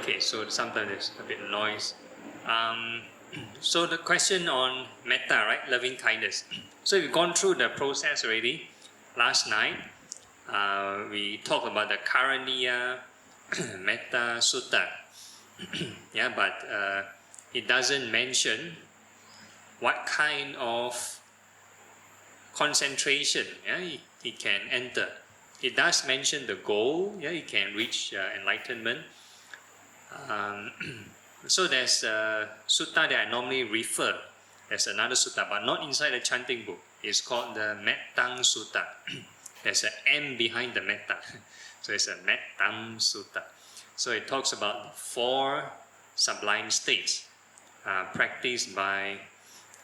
Okay, so sometimes there's a bit of noise. So the question on metta, right? Loving kindness. So we've gone through the process already. Last night, we talked about the Karaniya Metta Sutta. Yeah, but it doesn't mention what kind of concentration it can enter. It does mention the goal, it can reach enlightenment. So there's a sutta that I normally refer. There's another sutta, but not inside the chanting book. It's called the Mettang Sutta. There's an M behind the metta. So it's a Mettang Sutta. So it talks about the 4 sublime states practiced by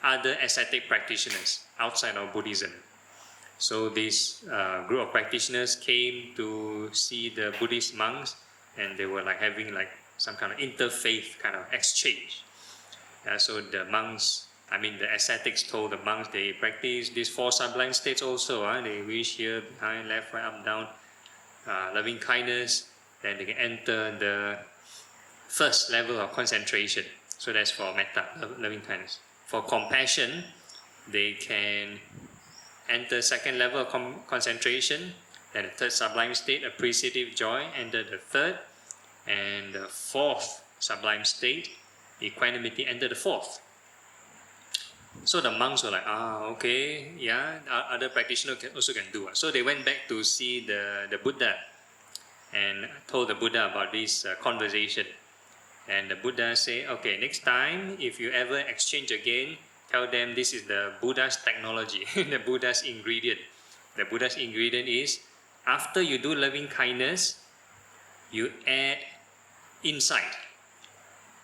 other ascetic practitioners outside of Buddhism. So this group of practitioners came to see the Buddhist monks, and they were like having like some kind of interfaith kind of exchange. So the monks, the ascetics told the monks they practice these 4 sublime states also. They wish here, behind, left, right, up, down, loving kindness. Then they can enter the first level of concentration. So that's for metta, loving kindness. For compassion, they can enter second level of concentration. Then the 3rd sublime state, appreciative joy, enter the 3rd. And the 4th sublime state, equanimity, enter the 4th. So the monks were like, okay, yeah, other practitioners also can do it. So they went back to see the Buddha and told the Buddha about this conversation. And the Buddha said, okay, next time if you ever exchange again, tell them this is the Buddha's technology, the Buddha's ingredient. The Buddha's ingredient is, after you do loving kindness, you add insight.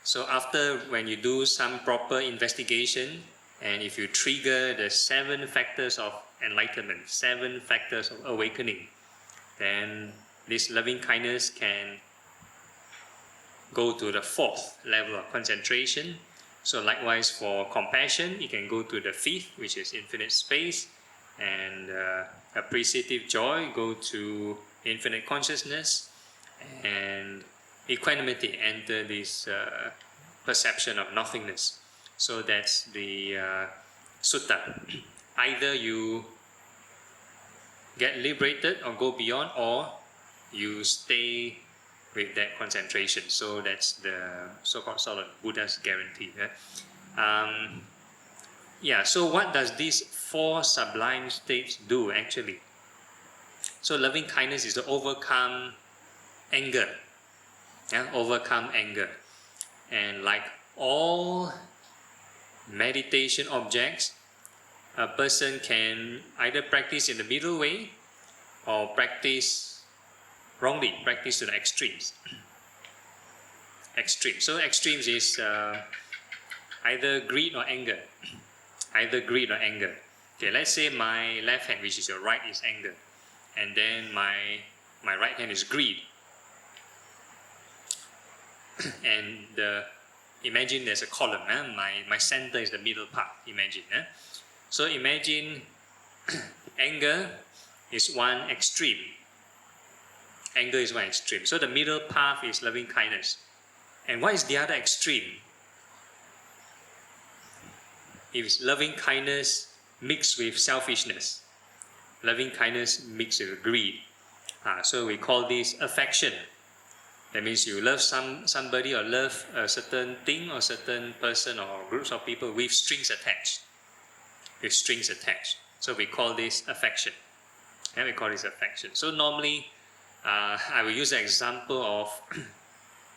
So after, when you do some proper investigation, and if you trigger the 7 factors of enlightenment, 7 factors of awakening, then this loving kindness can go to the 4th level of concentration. So likewise for compassion, it can go to the 5th, which is infinite space, and appreciative joy go to infinite consciousness, and equanimity enter this perception of nothingness. So that's the sutta. Either you get liberated or go beyond, or you stay with that concentration. So that's the so-called solid Buddha's guarantee. So what does these 4 sublime states do actually? So loving kindness is to overcome anger. Overcome anger. And like all meditation objects, a person can either practice in the middle way or practice wrongly, practice to the extremes. So extremes is either greed or anger. Either greed or anger. Okay, let's say my left hand, which is your right, is anger. And then my right hand is greed. And imagine there's a column. My center is the middle part. Imagine. So imagine anger is one extreme. Anger is one extreme. So the middle path is loving kindness. And what is the other extreme? It's loving kindness mixed with selfishness. Loving kindness mixed with greed. So we call this affection. That means you love somebody or love a certain thing or certain person or groups of people with strings attached. So we call this affection. So normally, I will use an example of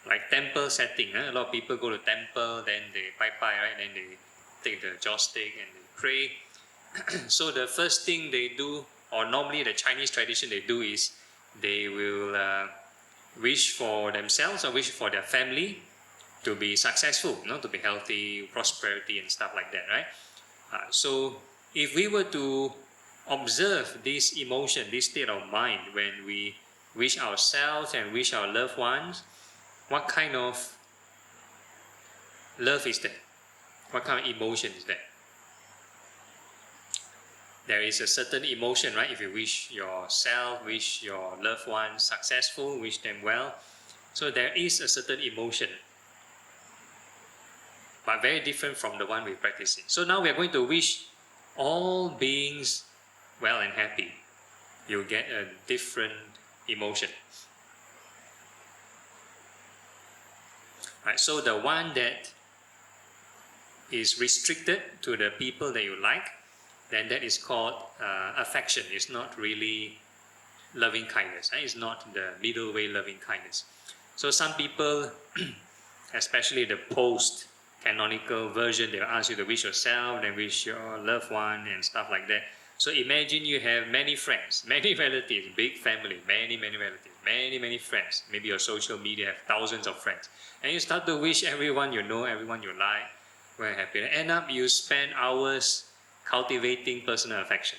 like temple setting. A lot of people go to temple, then they bye, right? Then they take the joystick and they pray. So the first thing they do, or normally the Chinese tradition they do, is they will wish for themselves or wish for their family to be successful, to be healthy, prosperity and stuff like that, right? So if we were to observe this emotion, this state of mind when we wish ourselves and wish our loved ones, what kind of love is that? What kind of emotion is that? There is a certain emotion, right? If you wish yourself, wish your loved ones successful, wish them well. So there is a certain emotion, but very different from the one we practice in. So now we are going to wish all beings well and happy. You get a different emotion. Right, so the one that is restricted to the people that you like, then that is called affection. It's not really loving kindness. Right? It's not the middle way loving kindness. So some people, especially the post-canonical version, they'll ask you to wish yourself, then wish your loved one and stuff like that. So imagine you have many friends, many relatives, big family, many relatives, many friends. Maybe your social media have thousands of friends. And you start to wish everyone you know, everyone you like, well happy. And end up you spend hours cultivating personal affection.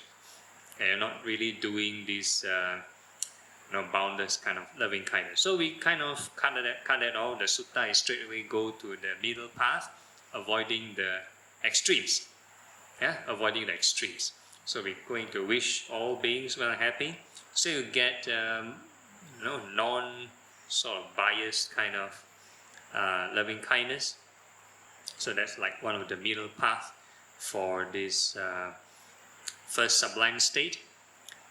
And you're not really doing this boundless kind of loving kindness. So we kind of cut that off. The sutta is straight away go to the middle path, avoiding the extremes. Avoiding the extremes. So we're going to wish all beings well and happy. So you get non sort of biased kind of loving kindness. So that's like one of the middle path for this first sublime state.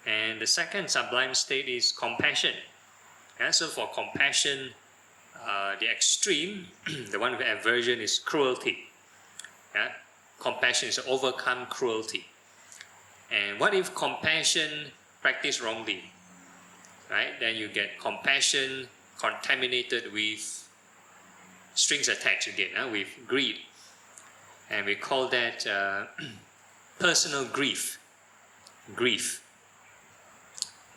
And the second sublime state is compassion. So for compassion, the extreme, the one with aversion is cruelty. Compassion is to overcome cruelty. And what if compassion practiced wrongly? Right? Then you get compassion contaminated with strings attached again, with greed. And we call that personal grief. Grief.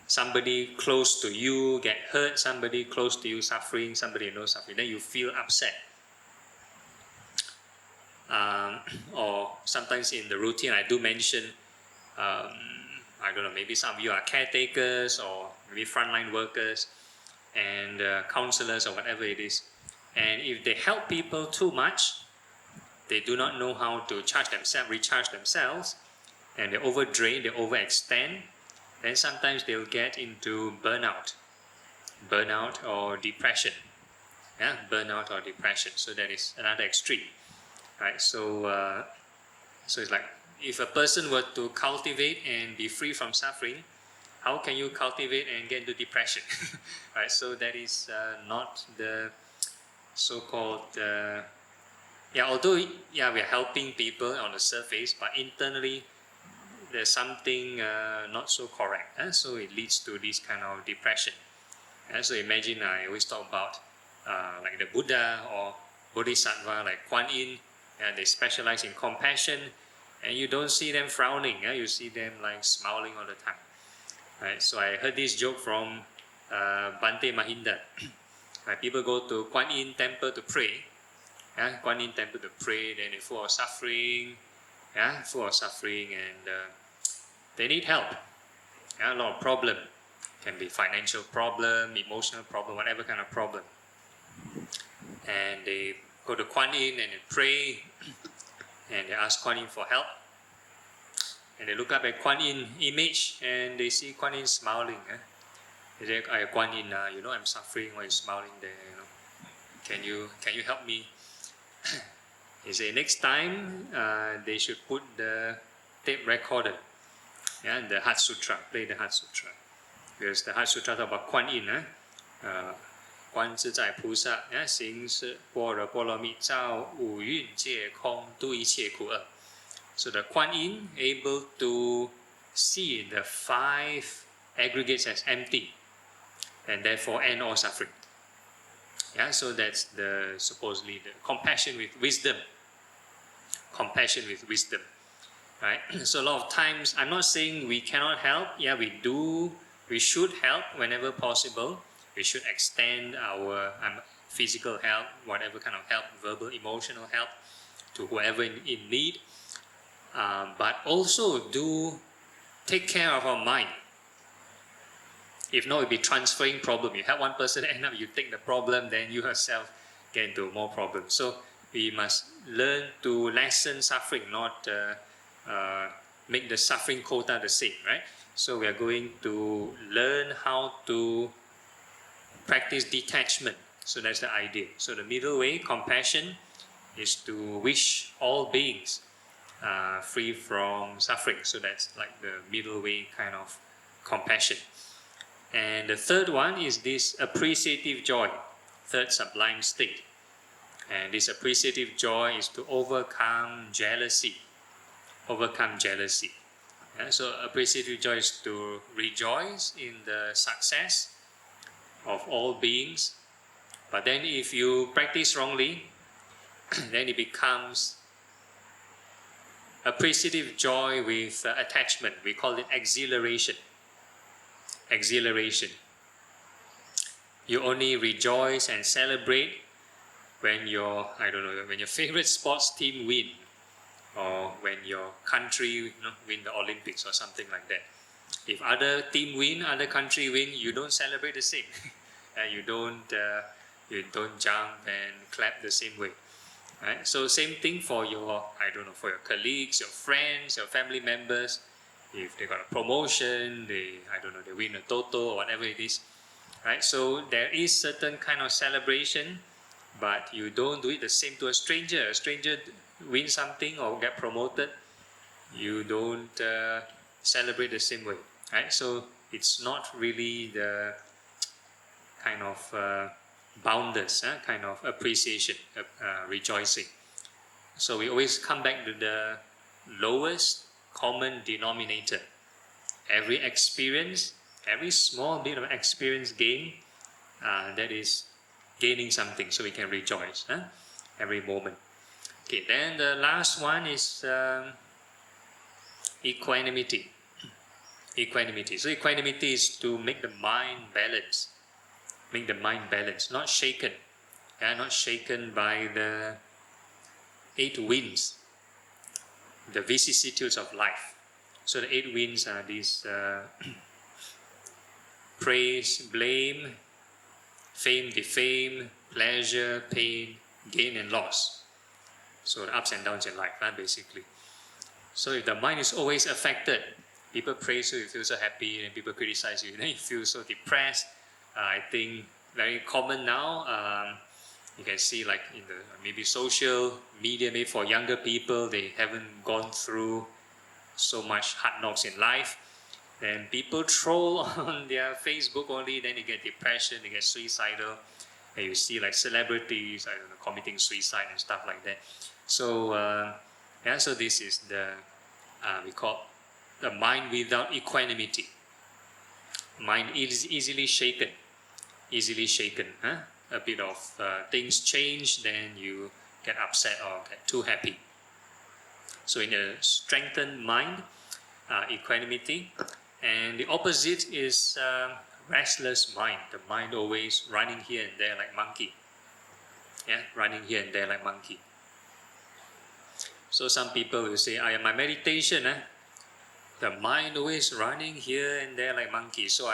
Somebody close to you get hurt, somebody close to you suffering, somebody you know suffering, then you feel upset. Or sometimes in the routine I do mention, I don't know, maybe some of you are caretakers or maybe frontline workers and counselors or whatever it is. And if they help people too much, they do not know how to recharge themselves, and they overdrain, they overextend, then sometimes they'll get into burnout or depression. Burnout or depression. So that is another extreme. Right? So it's like, if a person were to cultivate and be free from suffering, how can you cultivate and get into depression? Right? So that is not the so-called, although we are helping people on the surface, but internally there's something not so correct. So it leads to this kind of depression. So imagine I always talk about like the Buddha or Bodhisattva like Kuan Yin. They specialize in compassion, and you don't see them frowning. You see them like smiling all the time. Right? So I heard this joke from Bante Mahinda. People go to Kuan Yin temple to pray. Kuan Yin temple to pray, then they're full of suffering. Full of suffering, and they need help. A lot of problem. Can be financial problem, emotional problem, whatever kind of problem. And they go to Kuan Yin and they pray, and they ask Kuan Yin for help. And they look up at Kuan Yin image, and they see Kuan Yin smiling. They say, Kuan Yin, I'm suffering. Why are you smiling there? Can you help me? He say next time they should put the tape recorder, the Heart Sutra, play the Heart Sutra, because the Heart Sutra talk about Kuan Yin, 观自在菩萨，行是般若波罗蜜，照五蕴皆空，度一切苦厄。So the Kuan Yin able to see the 5 aggregates as empty, and therefore end all suffering. So that's supposedly the compassion with wisdom. Compassion with wisdom, right? So a lot of times, I'm not saying we cannot help. We do. We should help whenever possible. We should extend our physical help, whatever kind of help, verbal, emotional help, to whoever in need. But also do take care of our mind. If not, it'll be transferring problem. You help one person, end up you take the problem, then you yourself get into more problems. So we must learn to lessen suffering, not make the suffering quota the same, right? So we are going to learn how to practice detachment. So that's the idea. So the middle way, compassion, is to wish all beings free from suffering. So that's like the middle way kind of compassion. And the third one is this appreciative joy, third sublime state. And this appreciative joy is to overcome jealousy. Yeah, so appreciative joy is to rejoice in the success of all beings. But then if you practice wrongly, then it becomes appreciative joy with attachment. We call it exhilaration. You only rejoice and celebrate when your favorite sports team win, or when your country win the Olympics or something like that. If other team win, other country win, you don't celebrate the same. You don't jump and clap the same way. Right? So same thing for your colleagues, your friends, your family members. If they got a promotion, they win a toto or whatever it is. Right? So there is certain kind of celebration, but you don't do it the same to a stranger. A stranger wins something or get promoted, you don't celebrate the same way. Right? So it's not really the kind of boundless kind of appreciation, rejoicing. So we always come back to the lowest common denominator. Every experience, every small bit of experience gain, that is gaining something, so we can rejoice every moment. Okay, then the last one is equanimity. So equanimity is to make the mind balance. Not shaken. Not shaken by the 8 winds, the vicissitudes of life. So the 8 winds are these praise, blame, fame, defame, pleasure, pain, gain and loss. So the ups and downs in life, basically. So if the mind is always affected, people praise you, you feel so happy, and people criticize you, then you feel so depressed. I think very common now. You can see like in the maybe social media, maybe for younger people, they haven't gone through so much hard knocks in life. Then people troll on their Facebook only, then they get depression, they get suicidal. And you see like celebrities, committing suicide and stuff like that. So so this is the we call the mind without equanimity. Mind is easily shaken. A bit of things change, then you get upset or get too happy. So in a strengthened mind, equanimity, and the opposite is restless mind. The mind always running here and there like monkey. So some people will say, my meditation, the mind always running here and there like monkey. So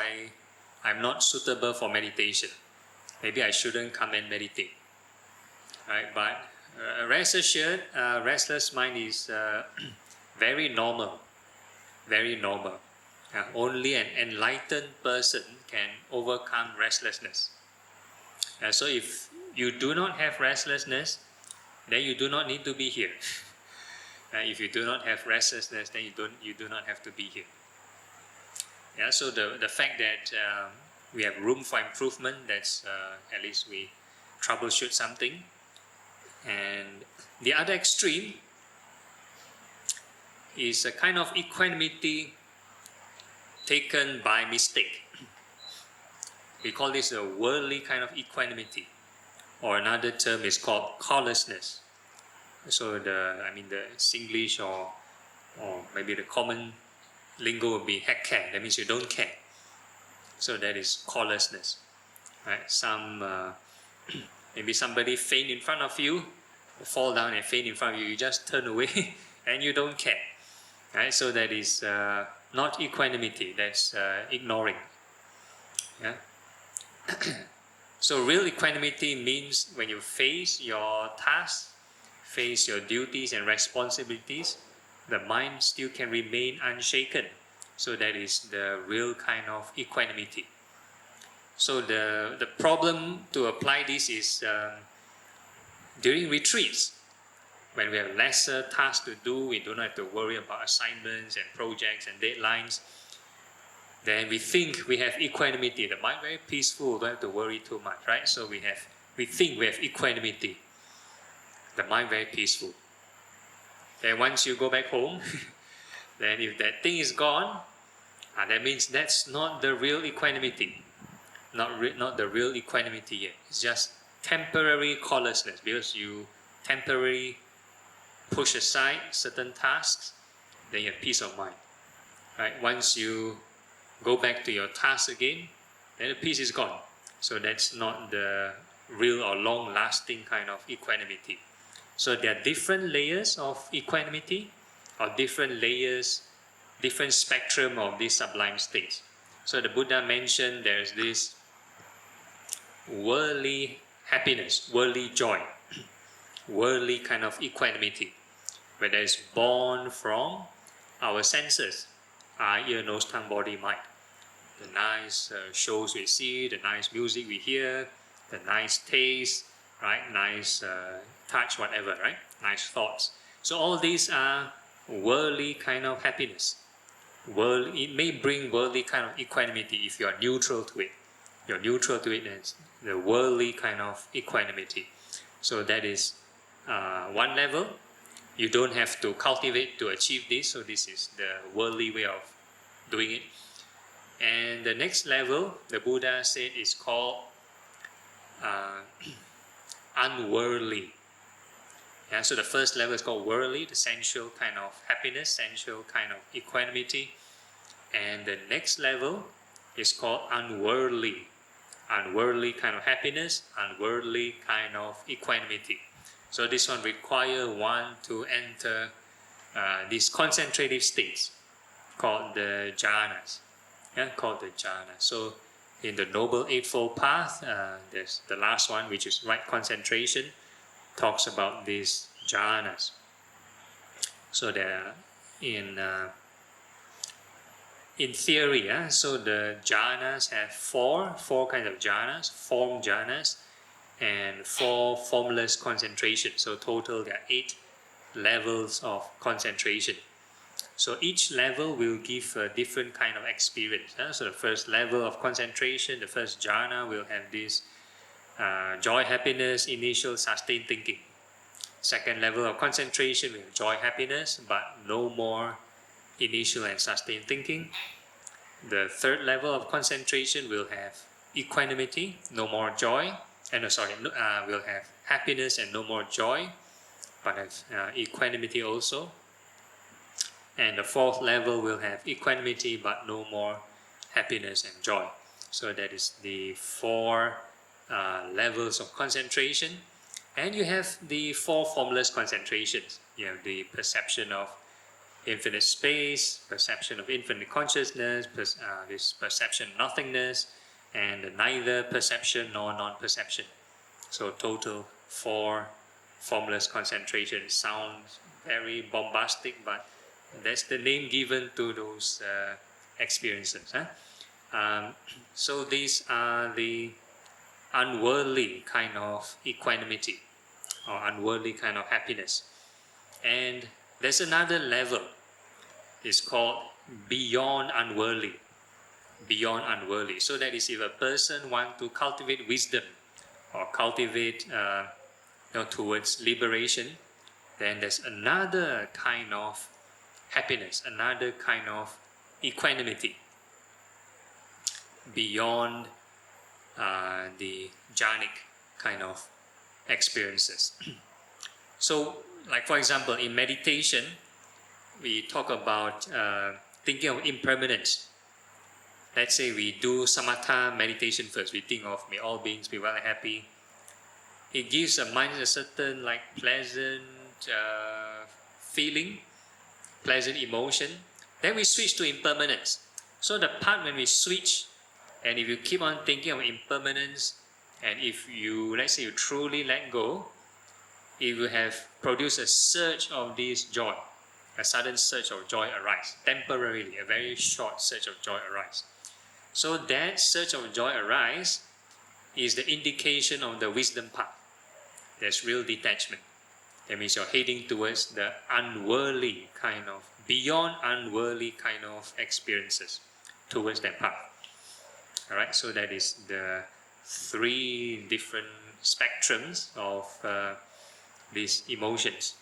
I'm not suitable for meditation. Maybe I shouldn't come and meditate. Right? But rest assured, restless mind is very normal. Only an enlightened person can overcome restlessness. So if you do not have restlessness, then you do not need to be here. If you do not have restlessness, then you do not have to be here. So the fact that we have room for improvement, that's at least we troubleshoot something. And the other extreme is a kind of equanimity taken by mistake. We call this a worldly kind of equanimity, or another term is called callousness. So the Singlish or maybe the common lingo would be heck care. That means you don't care. So that is callousness. Right? Maybe somebody faint in front of you, fall down and faint in front of you. You just turn away and you don't care. Right? So that is not equanimity. That's ignoring. So real equanimity means when you face your tasks, face your duties and responsibilities, the mind still can remain unshaken. So that is the real kind of equanimity. So the problem to apply this is during retreats, when we have lesser tasks to do, we don't have to worry about assignments and projects and deadlines. Then we think we have equanimity. The mind very peaceful, don't have to worry too much, right? So we think we have equanimity. The mind very peaceful. Then once you go back home, then if that thing is gone, that means that's not the real equanimity. Not the real equanimity yet. It's just temporary callousness because you temporarily push aside certain tasks, then you have peace of mind. Right? Once you go back to your task again, then the peace is gone. So that's not the real or long-lasting kind of equanimity. So there are different layers of equanimity, or different layers, different spectrum of these sublime states. So the Buddha mentioned there's this worldly happiness, worldly joy, worldly kind of equanimity, where that is born from our senses, eye, ear, nose, tongue, body, mind. The nice shows we see, the nice music we hear, the nice taste, right? Nice touch, whatever, right? Nice thoughts. So all these are worldly kind of happiness. It may bring worldly kind of equanimity if you are neutral to it. You're neutral to it, and it's the worldly kind of equanimity. So that is one level. You don't have to cultivate to achieve this. So this is the worldly way of doing it. And the next level, the Buddha said, is called unworldly. Yeah, so the first level is called worldly, the sensual kind of happiness, sensual kind of equanimity. And the next level is called unworldly. Unworldly kind of happiness, unworldly kind of equanimity. So this one requires one to enter these concentrative states called the jhanas. Yeah, called the jhana. So in the Noble Eightfold Path, there's the last one, which is right concentration, talks about these jhanas. So there, in theory, so the jhanas have four kinds of jhanas, form jhanas, and 4 formless concentration. So total there are 8 levels of concentration. So each level will give a different kind of experience. So the first level of concentration, the first jhana will have this joy, happiness, initial sustained thinking. Second level of concentration will have joy, happiness, but no more initial and sustained thinking. The third level of concentration will have equanimity, no more joy, will have happiness and no more joy, but have equanimity also. And the fourth level will have equanimity but no more happiness and joy. So that is the 4 levels of concentration. And you have the 4 formless concentrations. You have the perception of infinite space, perception of infinite consciousness, this perception of nothingness, and the neither perception nor non-perception. So total 4 formless concentration. Sounds very bombastic, but that's the name given to those experiences. So these are the unworldly kind of equanimity or unworldly kind of happiness. And there's another level. It's called beyond unworldly. Beyond unworldly. So that is if a person wants to cultivate wisdom or cultivate towards liberation, then there's another kind of happiness, another kind of equanimity beyond the jhanic kind of experiences. So, like for example, in meditation, we talk about thinking of impermanence. Let's say we do samatha meditation first. We think of may all beings be well and happy. It gives a mind a certain pleasant feeling, pleasant emotion. Then we switch to impermanence. So the part when we switch, and if you keep on thinking of impermanence, and if you, let's say you truly let go, it will have produced a surge of this joy, a sudden surge of joy arise, temporarily, a very short surge of joy arise. So that surge of joy arise is the indication of the wisdom path. There's real detachment. That means you're heading towards the unworldly kind of, beyond unworldly kind of experiences, towards that path. Alright, so that is the 3 different spectrums of these emotions.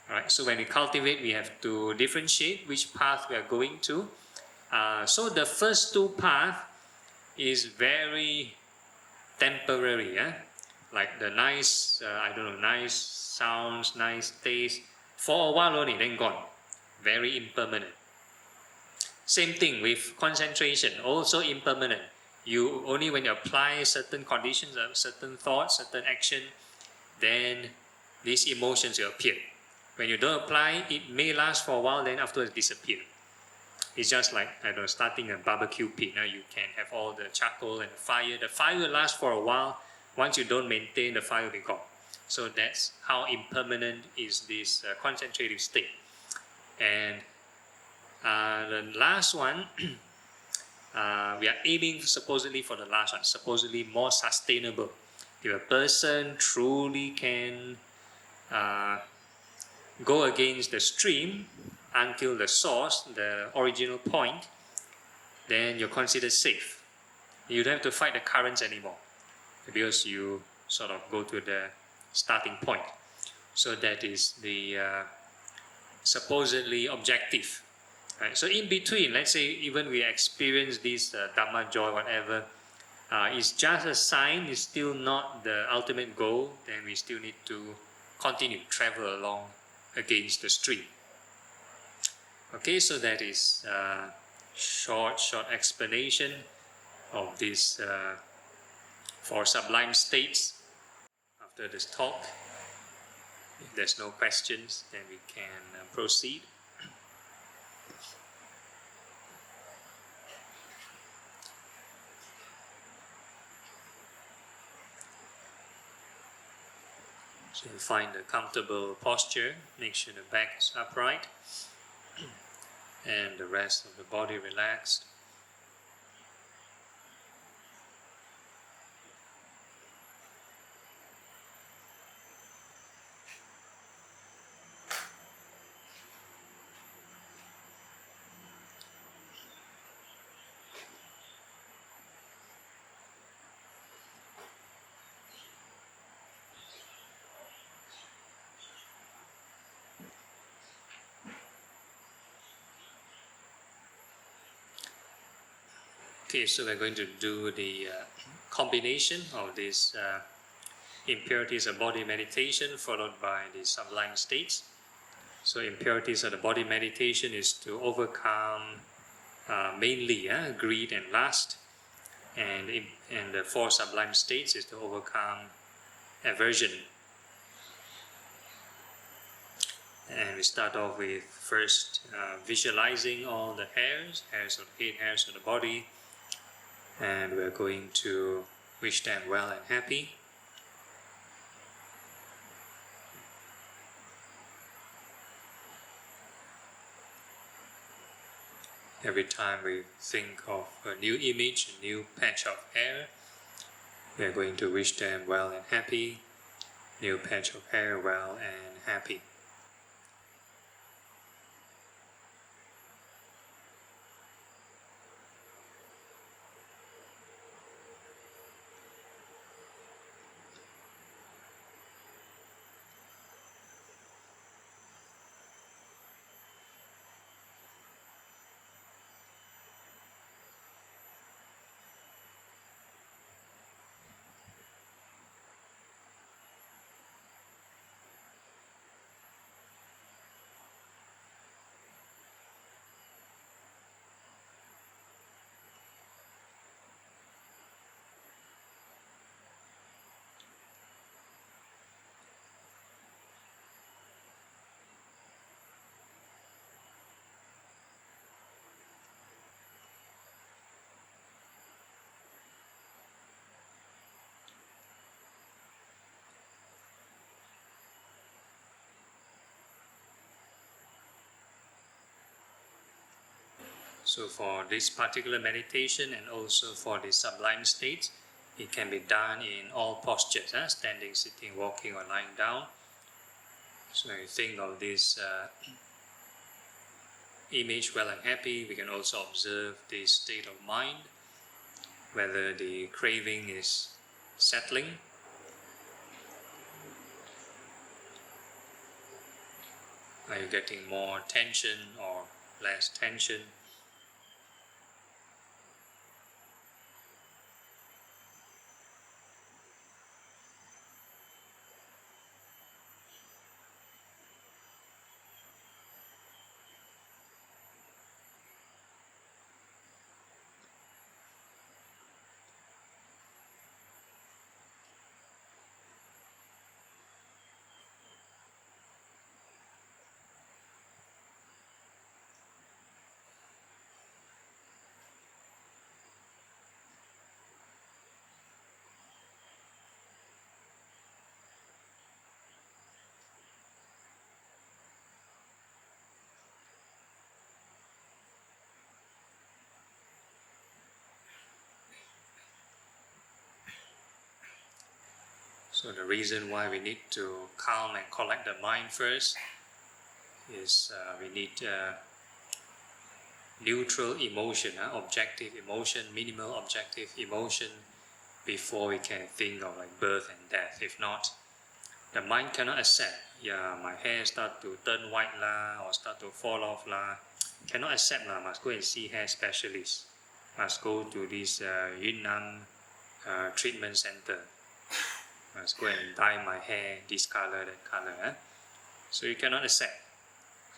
Alright, so when we cultivate, we have to differentiate which path we are going to. So the first 2 paths is very temporary, like the nice, nice sounds, nice taste, for a while only, then gone. Very impermanent. Same thing with concentration, also impermanent. You only when you apply certain conditions, certain thoughts, certain action, then these emotions will appear. When you don't apply, it may last for a while, then afterwards disappear. It's just like, starting a barbecue pit. Now you can have all the charcoal and fire. The fire will last for a while. Once you don't maintain, the fire will be gone. So that's how impermanent is this concentrative state. And the last one, we are aiming supposedly for the last one, supposedly more sustainable. If a person truly can go against the stream until the source, the original point, then you're considered safe. You don't have to fight the currents anymore because you sort of go to the starting point. So that is the supposedly objective. Right? So in between, let's say even we experience this Dhamma joy, whatever, it's just a sign, it's still not the ultimate goal, then we still need to continue, travel along against the stream. Okay, so that is short explanation of this 4 sublime states. After this talk, if there's no questions, then we can proceed. So find a comfortable posture, make sure the back is upright and the rest of the body relaxed. Okay, so we're going to do the combination of these impurities of body meditation followed by the sublime states. So impurities of the body meditation is to overcome mainly greed and lust, and the 4 sublime states is to overcome aversion. And we start off with first visualizing all the hairs of the head, hairs of the body, and we're going to wish them well and happy. Every time we think of a new image, a new patch of hair, we are going to wish them well and happy. New patch of hair, well and happy. So for this particular meditation and also for the sublime states, it can be done in all postures, standing, sitting, walking or lying down. So you think of this image well and happy, we can also observe the state of mind, whether the craving is settling. Are you getting more tension or less tension? So the reason why we need to calm and collect the mind first is we need neutral emotion, objective emotion, minimal objective emotion before we can think of like birth and death. If not, the mind cannot accept, my hair start to turn white lah or start to fall off lah. Cannot accept lah, must go and see hair specialist. Must go to this Yunnan treatment center. Must go and dye my hair this color, that color. So you cannot accept.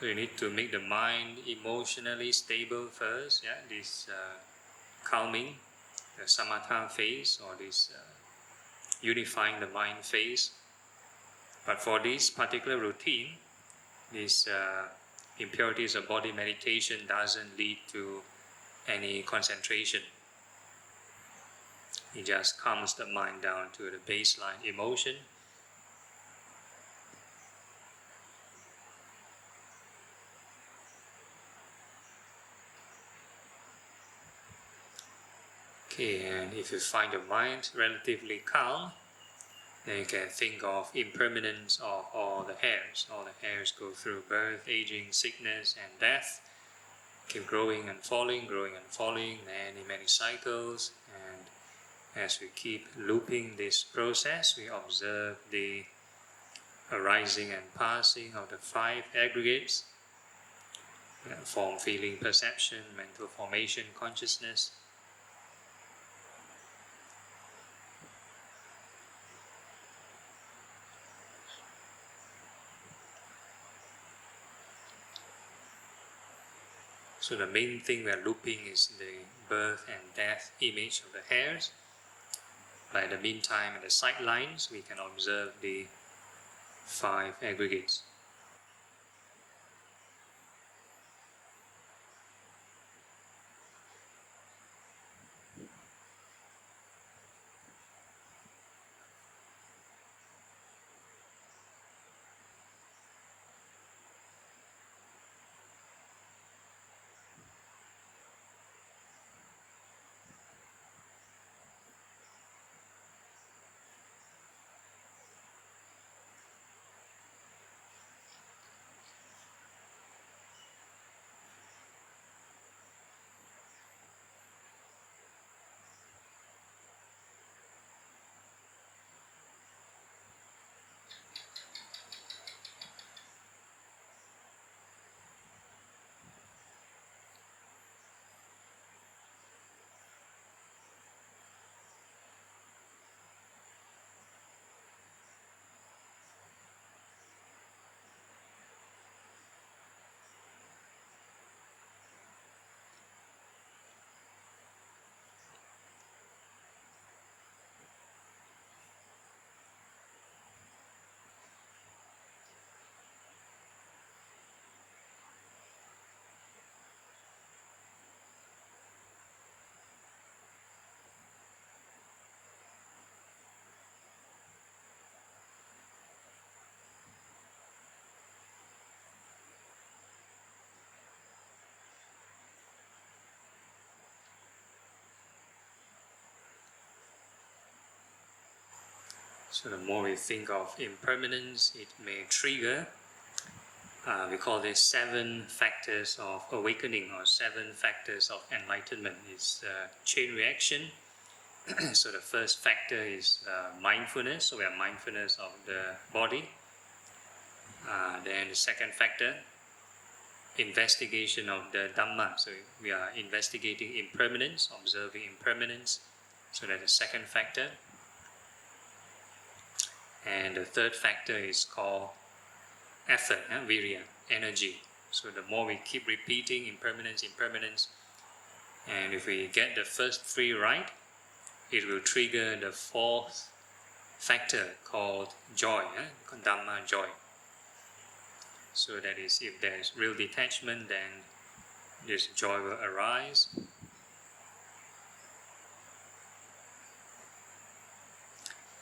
So you need to make the mind emotionally stable first. This calming, the samatha phase, or this unifying the mind phase. But for this particular routine, this impurities of body meditation doesn't lead to any concentration. It just calms the mind down to the baseline emotion. Okay, and if you find your mind relatively calm, then you can think of impermanence of all the hairs. All the hairs go through birth, aging, sickness, and death. Keep growing and falling, many cycles. And as we keep looping this process, we observe the arising and passing of the 5 aggregates: form, feeling, perception, mental formation, consciousness. So the main thing we are looping is the birth and death image of the hairs. By the meantime, at the sidelines, we can observe the 5 aggregates. So the more we think of impermanence, it may trigger, we call this 7 factors of awakening or 7 factors of enlightenment. It's a chain reaction. So the first factor is mindfulness, so we are mindfulness of the body. Then the second factor, investigation of the Dhamma, so we are investigating impermanence, observing impermanence, so that's the second factor. And the third factor is called effort, virya, energy. So the more we keep repeating impermanence, and if we get the first 3 right, it will trigger the 4th factor called joy, Dhamma joy. So that is, if there is real detachment, then this joy will arise.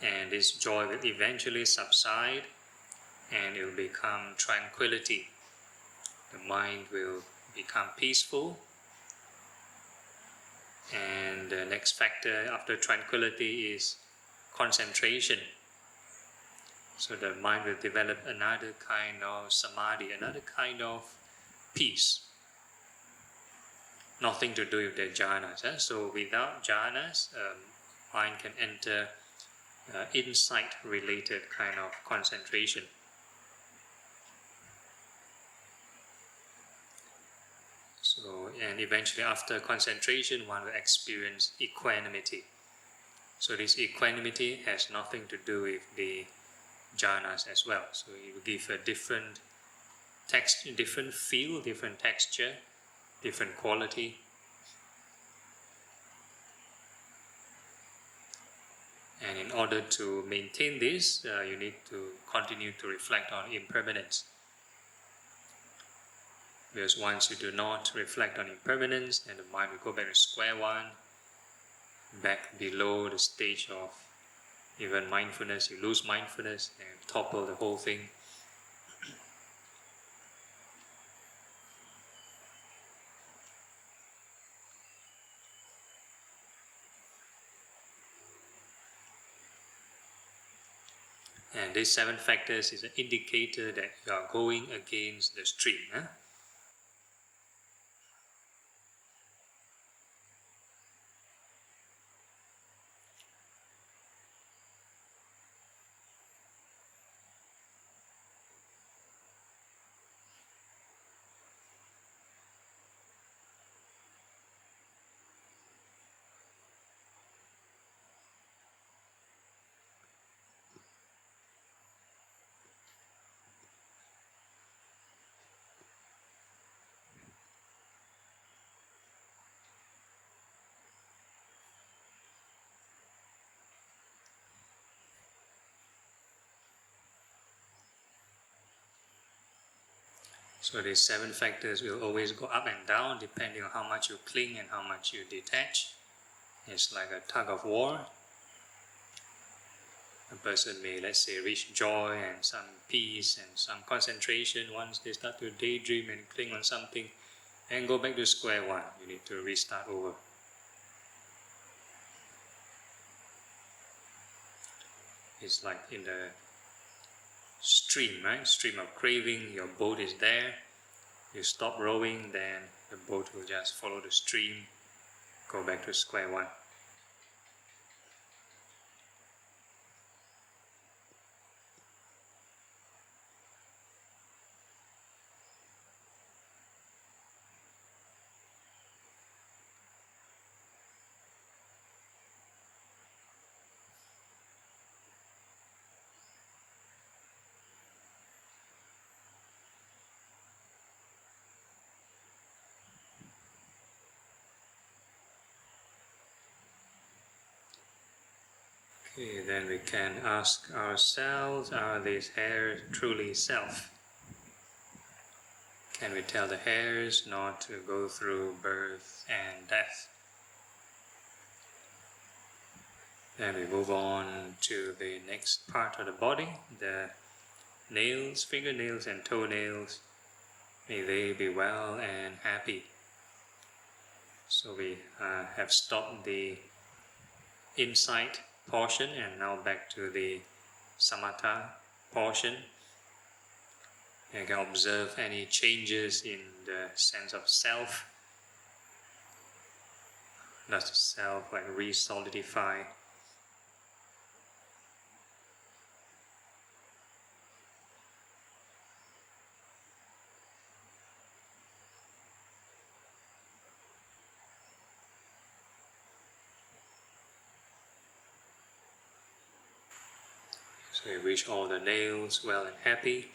And this joy will eventually subside and it will become tranquility. The mind will become peaceful. And the next factor after tranquility is concentration. So the mind will develop another kind of samadhi, another kind of peace. Nothing to do with the jhanas. So without jhanas, mind can enter insight-related kind of concentration. So, and eventually after concentration, one will experience equanimity. So this equanimity has nothing to do with the jhanas as well. So it will give a different text, different feel, different texture, different quality. And in order to maintain this, you need to continue to reflect on impermanence. Because once you do not reflect on impermanence, then the mind will go back to square one, back below the stage of even mindfulness. You lose mindfulness and topple the whole thing. And these 7 factors is an indicator that you are going against the stream. So these 7 factors will always go up and down depending on how much you cling and how much you detach. It's like a tug of war. A person may, let's say, reach joy and some peace and some concentration. Once they start to daydream and cling on something and go back to square one, you need to restart over. It's like in the stream, right? Stream of craving, your boat is there. You stop rowing, then the boat will just follow the stream, go back to square one. Okay, then we can ask ourselves, are these hairs truly self? Can we tell the hairs not to go through birth and death? Then we move on to the next part of the body, the nails, fingernails and toenails. May they be well and happy. So we have stopped the insight portion and now back to the samatha portion. You can observe any changes in the sense of self. Does the self like re-solidify? So you wish all the nails well and happy.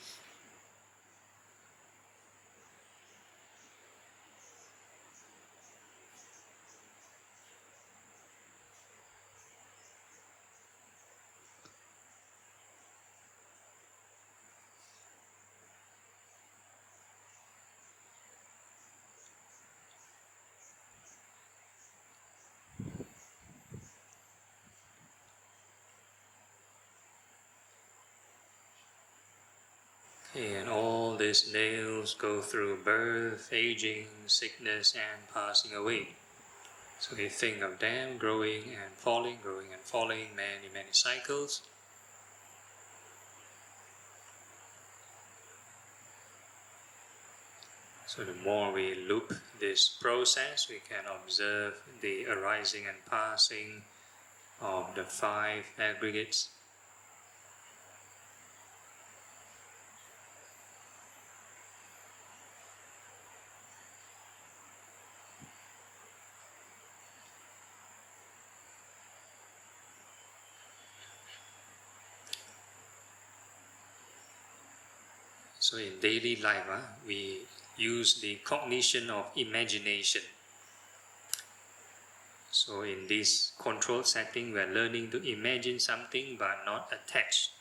And all these nails go through birth, aging, sickness, and passing away. So you think of them growing and falling, many, many cycles. So the more we loop this process, we can observe the arising and passing of the 5 aggregates. So in daily life, we use the cognition of imagination. So in this controlled setting, we are learning to imagine something but not attached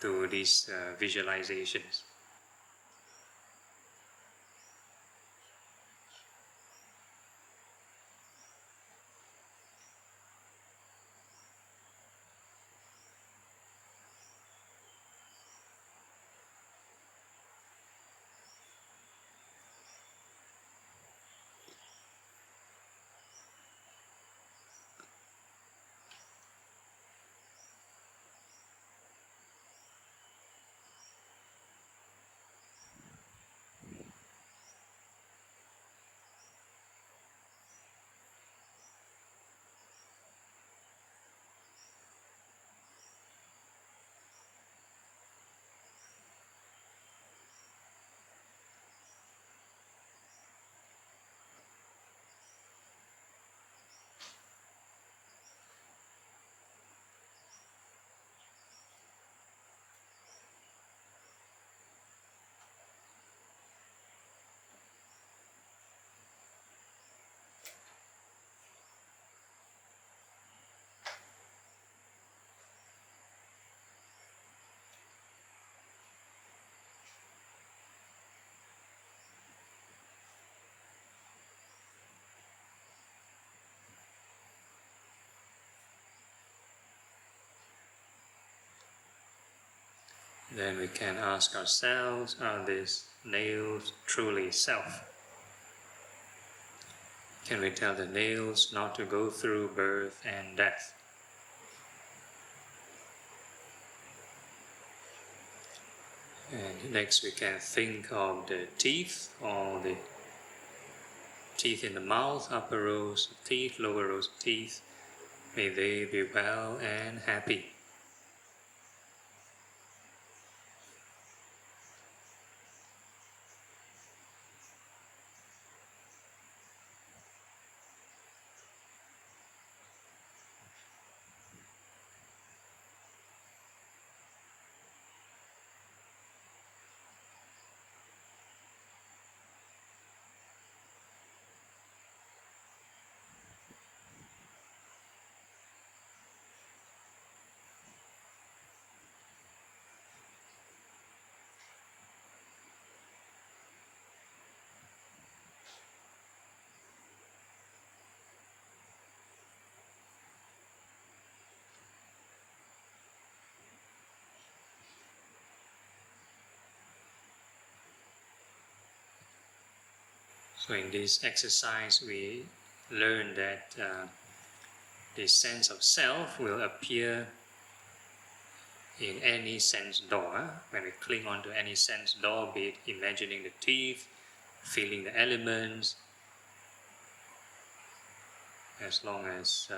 to these visualizations. Then we can ask ourselves, are these nails truly self? Can we tell the nails not to go through birth and death? And next we can think of the teeth, all the teeth in the mouth, upper rows of teeth, lower rows of teeth. May they be well and happy. So in this exercise, we learn that the sense of self will appear in any sense door. When we cling onto any sense door, be it imagining the teeth, feeling the elements, as long as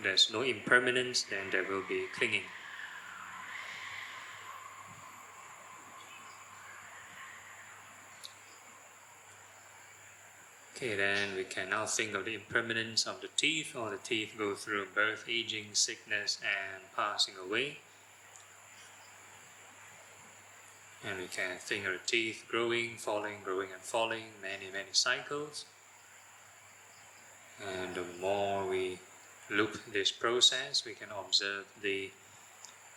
there's no impermanence, then there will be clinging. Okay, then we can now think of the impermanence of the teeth. All the teeth go through birth, aging, sickness, and passing away. And we can think of the teeth growing, falling, growing and falling, many, many cycles. And the more we loop this process, we can observe the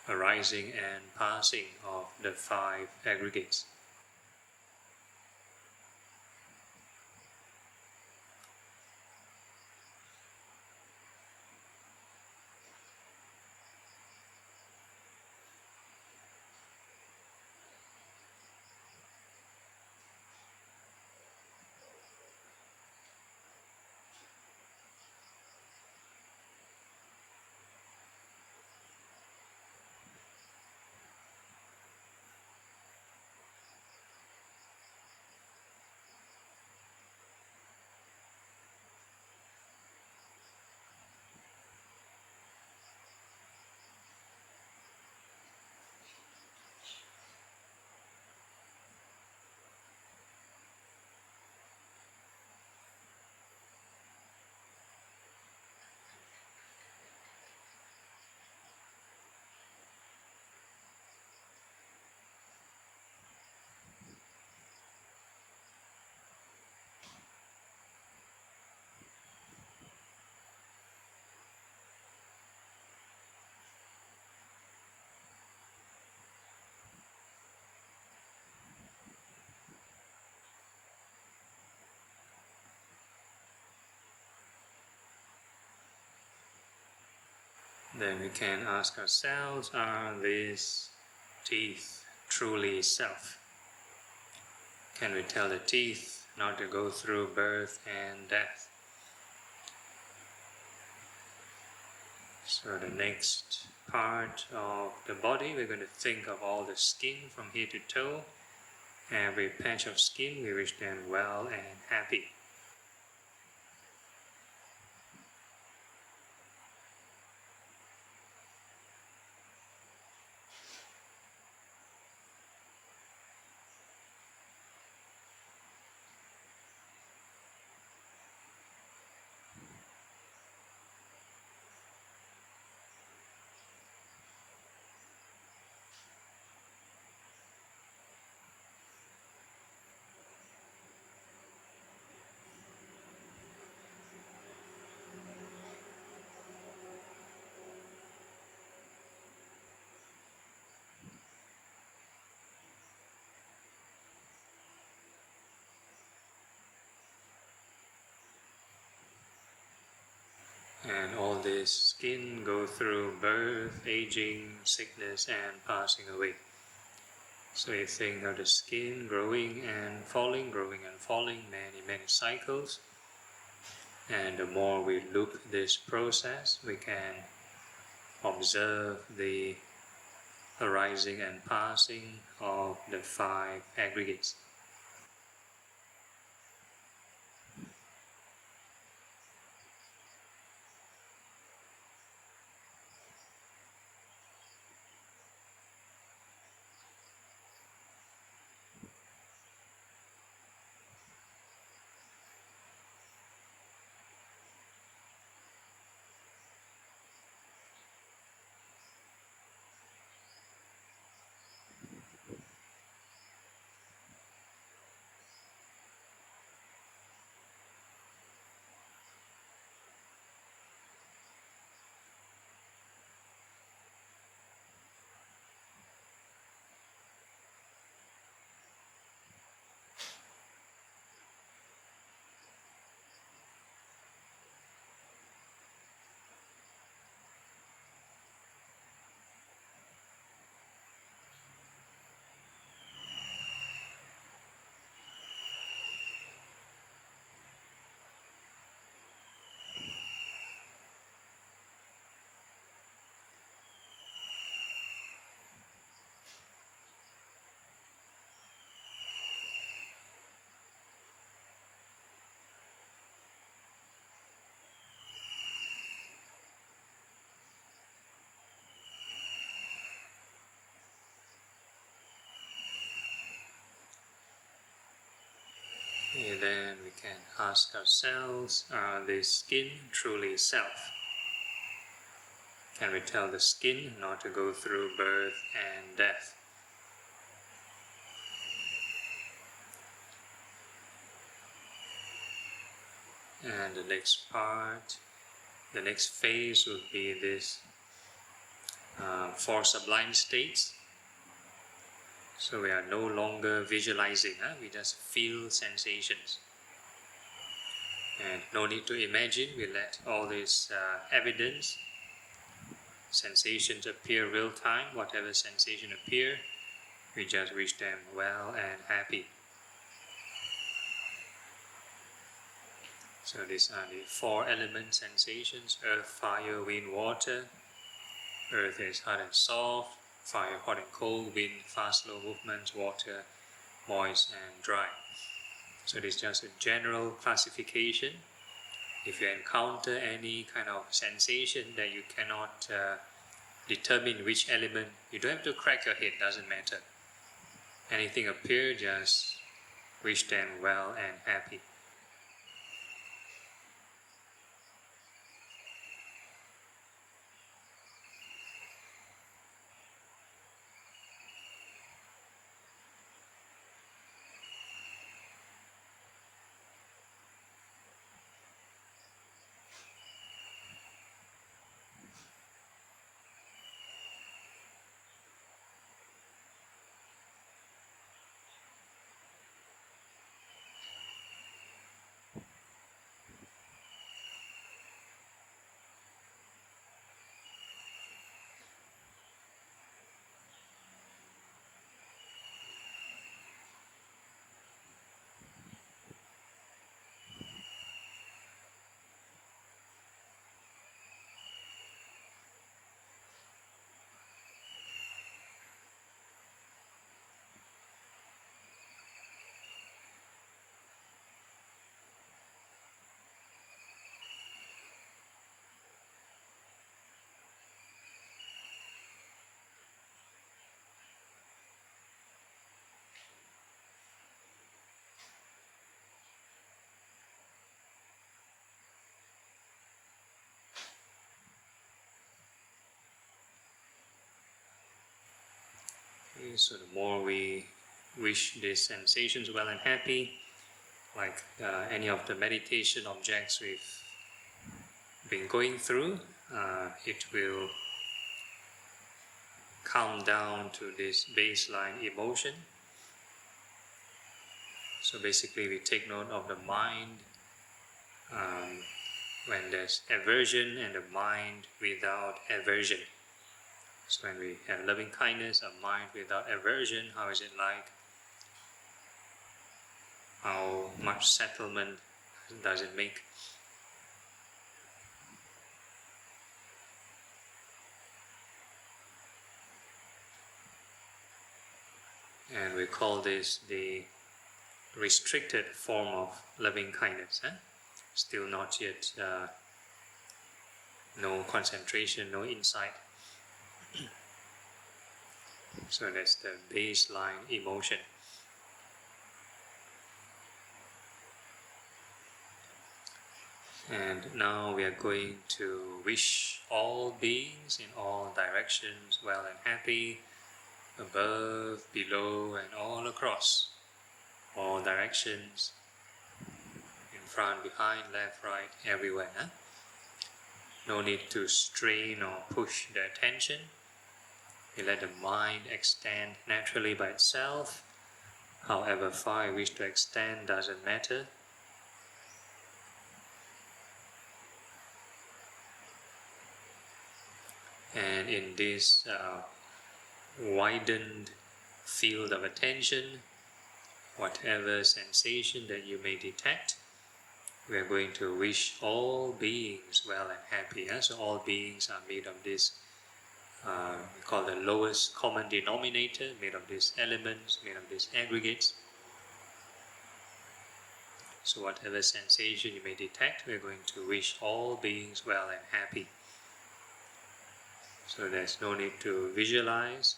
arising and passing of the 5 aggregates. Then we can ask ourselves, are these teeth truly self? Can we tell the teeth not to go through birth and death? So the next part of the body, we're going to think of all the skin from head to toe. Every patch of skin, we wish them well and happy. And all this skin go through birth, aging, sickness, and passing away. So you think of the skin growing and falling, many, many cycles. And the more we loop this process, we can observe the arising and passing of the 5 aggregates. then we can ask ourselves, are the skin truly self? Can we tell the skin not to go through birth and death? And the next part, the next phase would be this four sublime states. So we are no longer visualizing, we just feel sensations. And no need to imagine, we let all this evidence, sensations appear real time. Whatever sensation appear, we just wish them well and happy. So these are the four element sensations: earth, fire, wind, water. Earth is hot and soft, fire hot and cold, wind fast slow movements, water moist and dry. So this is just a general classification. If you encounter any kind of sensation that you cannot determine which element, you don't have to crack your head, doesn't matter. Anything appear, just wish them well and happy. Okay, so the more we wish these sensations well and happy, like any of the meditation objects we've been going through, it will calm down to this baseline emotion. So basically we take note of the mind when there's aversion and the mind without aversion. So when we have loving kindness, a mind without aversion, how is it like? How much settlement does it make? And we call this the restricted form of loving kindness. Still not yet, no concentration, no insight. So that's the baseline emotion. And now we are going to wish all beings in all directions well and happy, above, below, and all across, all directions, in front, behind, left, right, everywhere. No need to strain or push the attention. You let the mind extend naturally by itself. However far you wish to extend doesn't matter. And in this widened field of attention, whatever sensation that you may detect, we are going to wish all beings well and happy. So all beings are made of this, we call the lowest common denominator, made of these elements, made of these aggregates. So whatever sensation you may detect, we are going to wish all beings well and happy. So there's no need to visualize.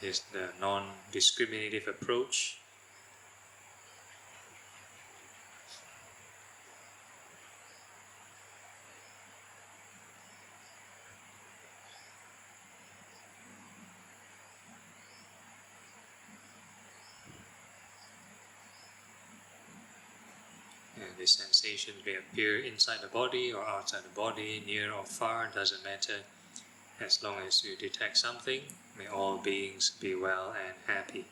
is the non-discriminative approach. And the sensations may appear inside the body or outside the body, near or far, doesn't matter. As long as you detect something, may all beings be well and happy.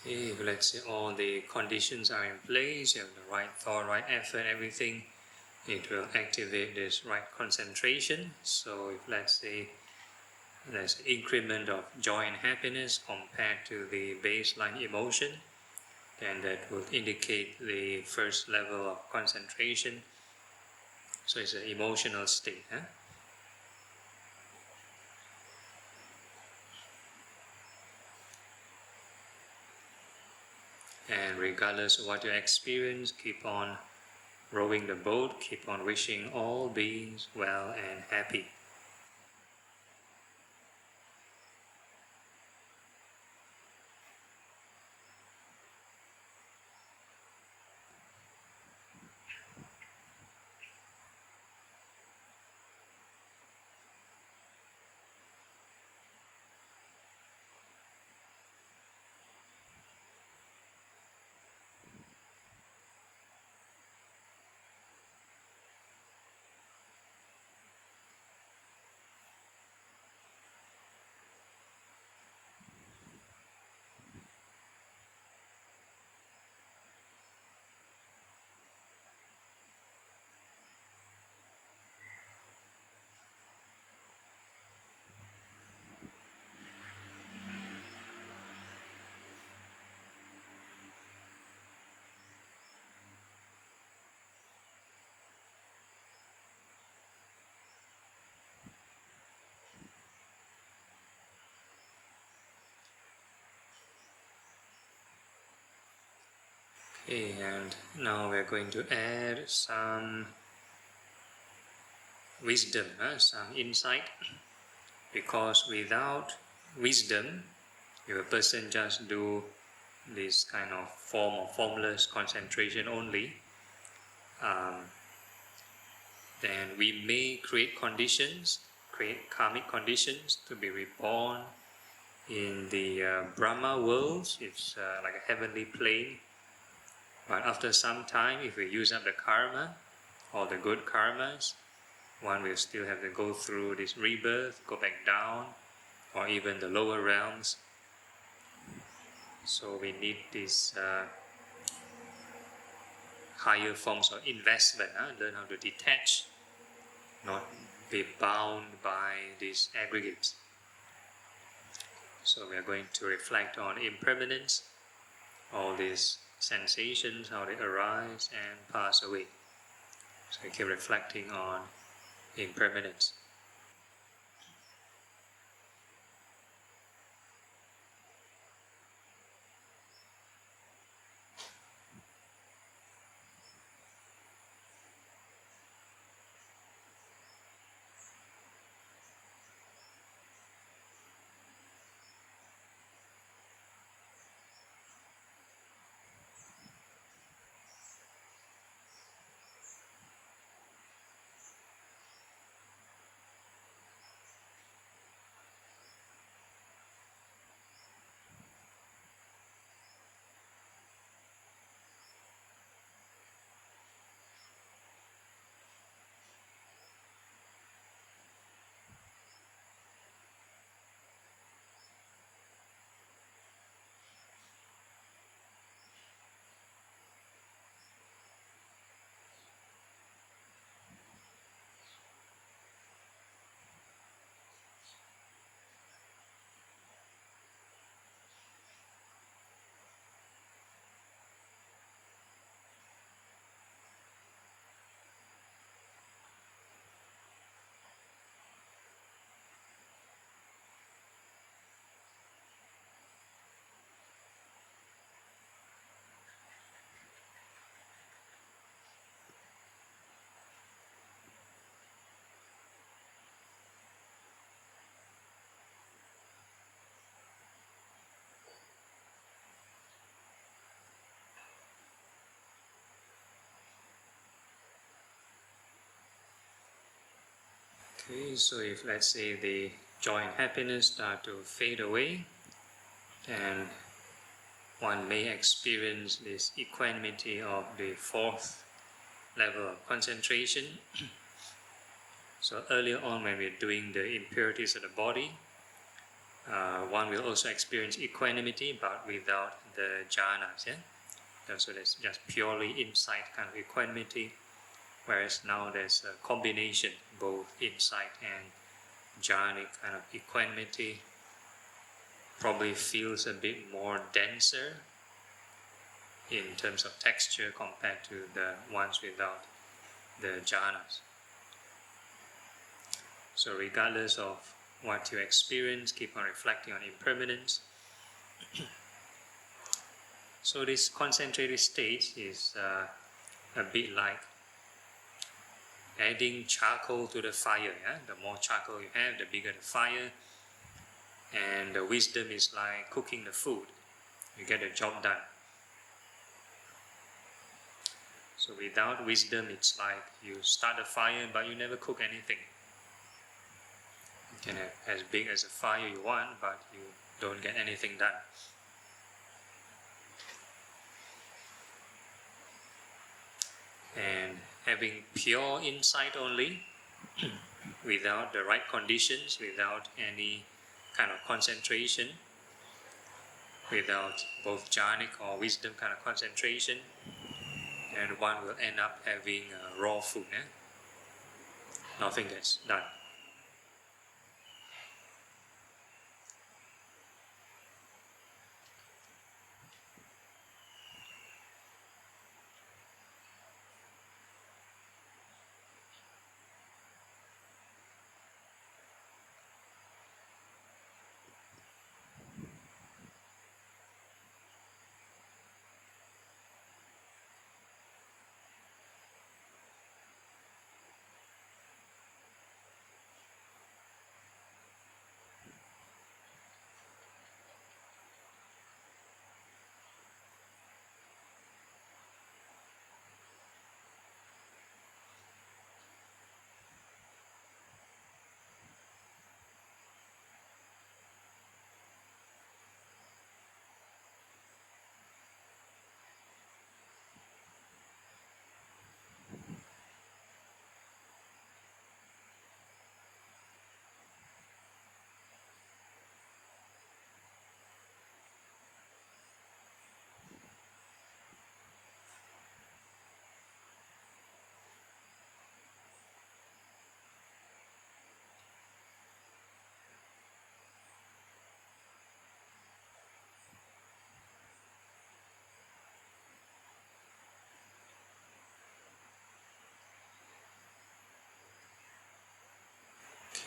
If let's say all the conditions are in place, you have the right thought, right effort, everything, it will activate this right concentration. So if let's say there's an increment of joy and happiness compared to the baseline emotion, then that will indicate the first level of concentration. So it's an emotional state. And regardless of what you experience, keep on rowing the boat, keep on wishing all beings well and happy. Okay, and now we're going to add some wisdom, some insight, because without wisdom, if a person just do this kind of form of formless concentration only, then we may create conditions, create karmic conditions to be reborn in the Brahma worlds. It's like a heavenly plane. But after some time, if we use up the karma, all the good karmas, one will still have to go through this rebirth, go back down, or even the lower realms. So we need these higher forms of investment, learn how to detach, not be bound by these aggregates. So we are going to reflect on impermanence, all these sensations, how they arise and pass away. So we keep reflecting on impermanence. Okay, so if let's say the joy and happiness start to fade away, then one may experience this equanimity of the fourth level of concentration. So earlier on when we're doing the impurities of the body, one will also experience equanimity but without the jhanas. Yeah? So there's just purely insight kind of equanimity, whereas now there's a combination, both insight and jhanic kind of equanimity. Probably feels a bit more denser in terms of texture compared to the ones without the jhanas. So regardless of what you experience, keep on reflecting on impermanence. So this concentrated state is a bit like adding charcoal to the fire. Yeah? The more charcoal you have, the bigger the fire. And the wisdom is like cooking the food. You get the job done. So without wisdom, it's like you start a fire but you never cook anything. You can have as big as a fire you want, but you don't get anything done. And having pure insight only, without the right conditions, without any kind of concentration, without both jhanic or wisdom kind of concentration, and one will end up having raw food. Nothing gets done.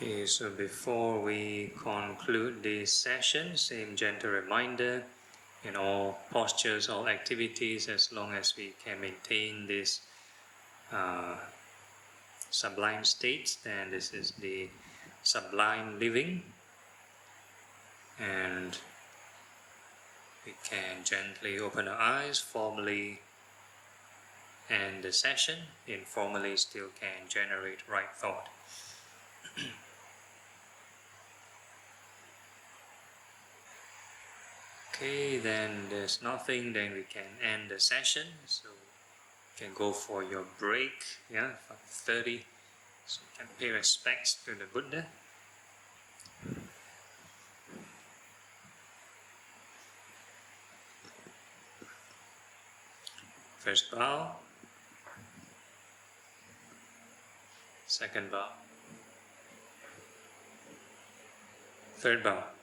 Okay, so before we conclude this session, same gentle reminder, in all postures, all activities, as long as we can maintain this sublime states, then this is the sublime living, and we can gently open our eyes, formally end the session, informally still can generate right thought. Okay, then there's nothing, then we can end the session. So you can go for your break, 5:30. So you can pay respects to the Buddha. First bow, second bow, third bow.